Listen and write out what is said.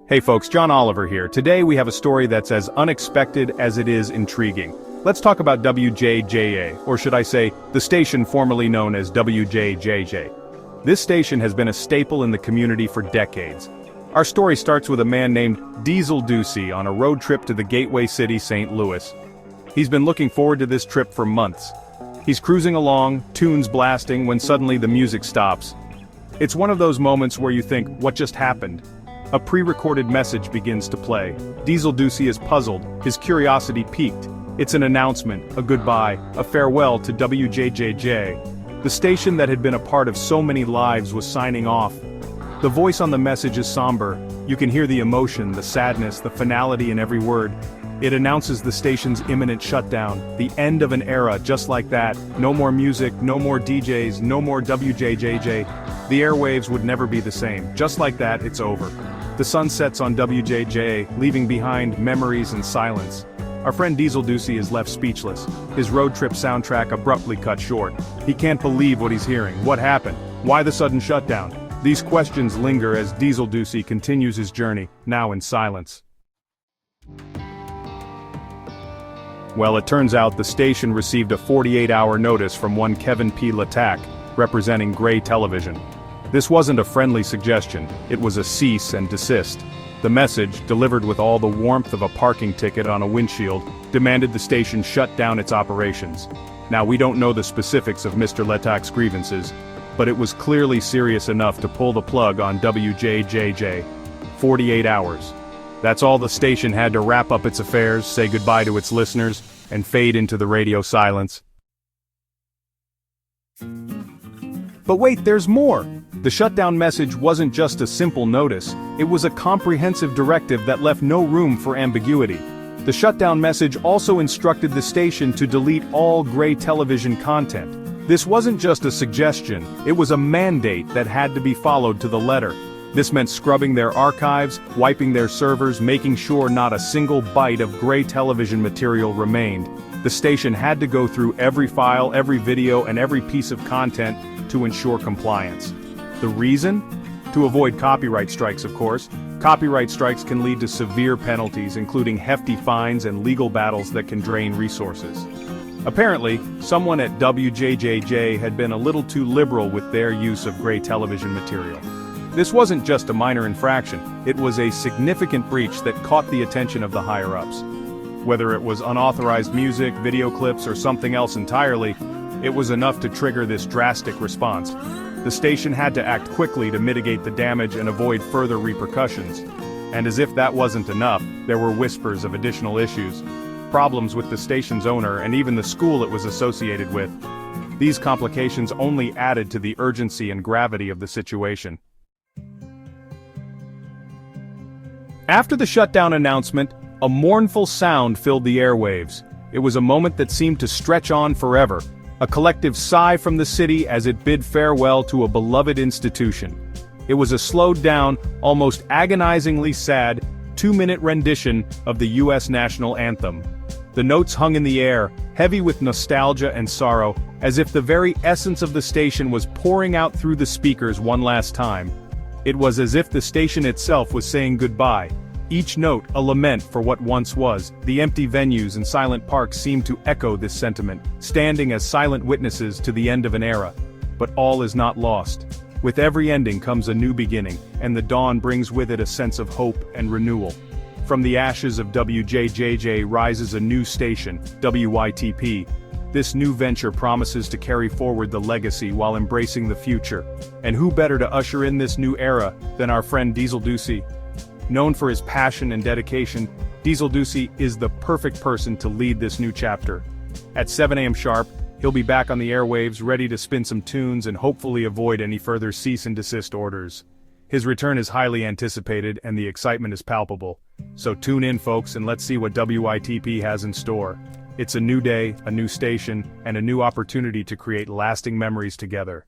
Hey folks, John Oliver here. Today we have a story that's as unexpected as it is intriguing. Let's talk about WJJA, or should I say, the station formerly known as WJJJ. This station has been a staple in the community for decades. Our story starts with a man named Diesel Ducey on a road trip to the gateway city St. Louis. He's been looking forward to this trip for months. He's cruising along, tunes blasting, when suddenly the music stops. It's one of those moments where you think, what just happened? A pre-recorded message begins to play. Diesel Ducey is puzzled, his curiosity piqued. It's an announcement, a goodbye, a farewell to WJJJ. The station that had been a part of so many lives was signing off. The voice on the message is somber. You can hear the emotion, the sadness, the finality in every word. It announces the station's imminent shutdown, the end of an era just like that. No more music, no more DJs, no more WJJJ. The airwaves would never be the same. Just like that, it's over. The sun sets on WJJ, leaving behind memories and silence. Our friend Diesel Ducey is left speechless. His road trip soundtrack abruptly cut short. He can't believe what he's hearing. What happened? Why the sudden shutdown? These questions linger as Diesel Ducey continues his journey, now in silence. Well, it turns out the station received a 48-hour notice from one Kevin P. Latac, representing Gray Television. This wasn't a friendly suggestion, it was a cease and desist. The message, delivered with all the warmth of a parking ticket on a windshield, demanded the station shut down its operations. Now, we don't know the specifics of Mr. Letac's grievances, but it was clearly serious enough to pull the plug on WJJJ. 48 hours. That's all the station had to wrap up its affairs, say goodbye to its listeners, and fade into the radio silence. But wait, there's more! The shutdown message wasn't just a simple notice, it was a comprehensive directive that left no room for ambiguity. The shutdown message also instructed the station to delete all Gray Television content. This wasn't just a suggestion, it was a mandate that had to be followed to the letter. This meant scrubbing their archives, wiping their servers, making sure not a single byte of Gray Television material remained. The station had to go through every file, every video, and every piece of content to ensure compliance. The reason? To avoid copyright strikes, of course. Copyright strikes can lead to severe penalties, including hefty fines and legal battles that can drain resources. Apparently, someone at WJJJ had been a little too liberal with their use of Gray Television material. This wasn't just a minor infraction, it was a significant breach that caught the attention of the higher-ups. Whether it was unauthorized music, video clips, or something else entirely, it was enough to trigger this drastic response. The station had to act quickly to mitigate the damage and avoid further repercussions. And as if that wasn't enough, there were whispers of additional issues. Problems with the station's owner and even the school it was associated with. These complications only added to the urgency and gravity of the situation. After the shutdown announcement, a mournful sound filled the airwaves. It was a moment that seemed to stretch on forever. A collective sigh from the city as it bid farewell to a beloved institution. It was a slowed-down, almost agonizingly sad, 2-minute rendition of the U.S. national anthem. The notes hung in the air, heavy with nostalgia and sorrow, as if the very essence of the station was pouring out through the speakers one last time. It was as if the station itself was saying goodbye. Each note a lament for what once was. The empty venues and silent parks seemed to echo this sentiment, standing as silent witnesses to the end of an era. But all is not lost. With every ending comes a new beginning, and the dawn brings with it a sense of hope and renewal. From the ashes of WJJJ rises a new station, WYTP. This new venture promises to carry forward the legacy while embracing the future. And who better to usher in this new era than our friend Diesel Ducey? Known for his passion and dedication, Diesel Ducey is the perfect person to lead this new chapter. At 7 a.m. sharp, he'll be back on the airwaves ready to spin some tunes and hopefully avoid any further cease and desist orders. His return is highly anticipated and the excitement is palpable. So tune in, folks, and let's see what WYTP has in store. It's a new day, a new station, and a new opportunity to create lasting memories together.